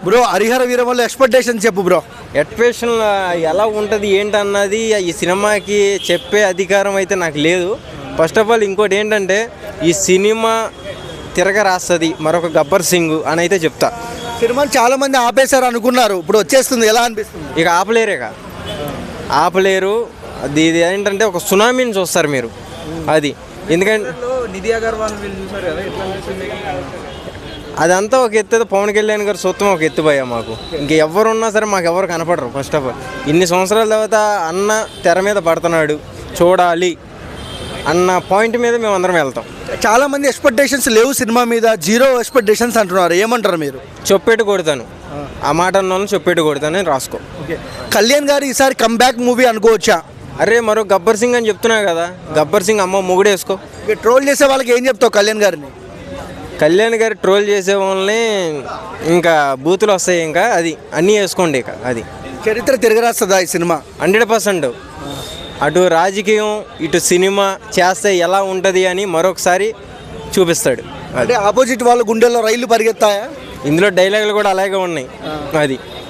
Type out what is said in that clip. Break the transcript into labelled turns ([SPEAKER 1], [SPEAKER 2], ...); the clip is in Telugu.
[SPEAKER 1] బ్రో హరిహర వీరమల్లు ఎక్స్పెక్టేషన్ చెప్పు బ్రో.
[SPEAKER 2] ఎక్స్ప్రెషన్ ఎలా ఉంటుంది ఏంటన్నది ఈ సినిమాకి చెప్పే అధికారం అయితే నాకు లేదు. ఫస్ట్ ఆఫ్ ఆల్ ఇంకోటి ఏంటంటే ఈ సినిమా తిరగరాస్తుంది మరొక గబ్బర్ సింగ్ అని అయితే చెప్తా.
[SPEAKER 1] సినిమాని చాలా మంది ఆపేశారు అనుకున్నారు, ఇప్పుడు వచ్చేస్తుంది, ఎలా అనిపిస్తుంది?
[SPEAKER 2] ఇక ఆపలేరు. ఇది ఏంటంటే ఒక సునామీని చూస్తారు మీరు. అది ఎందుకంటే
[SPEAKER 3] నిధి అగర్వాల్ వీళ్ళు చూసారు కదా, ఎట్లా అనిపిస్తుంది?
[SPEAKER 2] అదంతా ఒక ఎత్తు. పవన్ కళ్యాణ్ గారు సొత్తం ఒక ఎత్తుపోయా మాకు. ఇంకెవరున్నా సరే మాకు ఎవరు కనపడరు. ఫస్ట్ ఆఫ్ ఆల్ ఇన్ని సంవత్సరాల తర్వాత అన్న తెర మీద పడుతున్నాడు, చూడాలి అన్న పాయింట్ మీద మేము అందరం వెళ్తాం.
[SPEAKER 1] చాలా మంది ఎక్స్పెక్టేషన్స్ లేవు సినిమా మీద, జీరో ఎక్స్పెక్టేషన్స్ అంటున్నారు, ఏమంటారు మీరు?
[SPEAKER 2] చెప్పేట్టు కొడతాను, ఆ మాట అన్న వాళ్ళని చెప్పేట్టు కొడతాను అని రాసుకో.
[SPEAKER 1] ఓకే, కళ్యాణ్ గారు ఈసారి కంబ్యాక్ మూవీ అనుకోవచ్చా?
[SPEAKER 2] అరే మరో గబ్బర్ సింగ్ అని చెప్తున్నా కదా, గబ్బర్ సింగ్ అమ్మ మొగుడేసుకో.
[SPEAKER 1] ఇక ట్రోల్ చేసే వాళ్ళకి ఏం చెప్తావు కళ్యాణ్ గారిని?
[SPEAKER 2] కళ్యాణ్ గారు ట్రోల్ చేసే వాళ్ళని ఇంకా బూతులు వస్తాయి, ఇంకా అది అన్నీ వేసుకోండి. ఇక అది
[SPEAKER 1] చరిత్ర తిరగరాస్తుందా ఈ సినిమా?
[SPEAKER 2] 100%. అటు రాజకీయం ఇటు సినిమా చేస్తే ఎలా ఉంటుంది అని మరొకసారి చూపిస్తాడు.
[SPEAKER 1] అంటే ఆపోజిట్ వాళ్ళ గుండెల్లో రైళ్లు పరిగెత్తాయా?
[SPEAKER 2] ఇందులో డైలాగులు కూడా అలాగే ఉన్నాయి. అది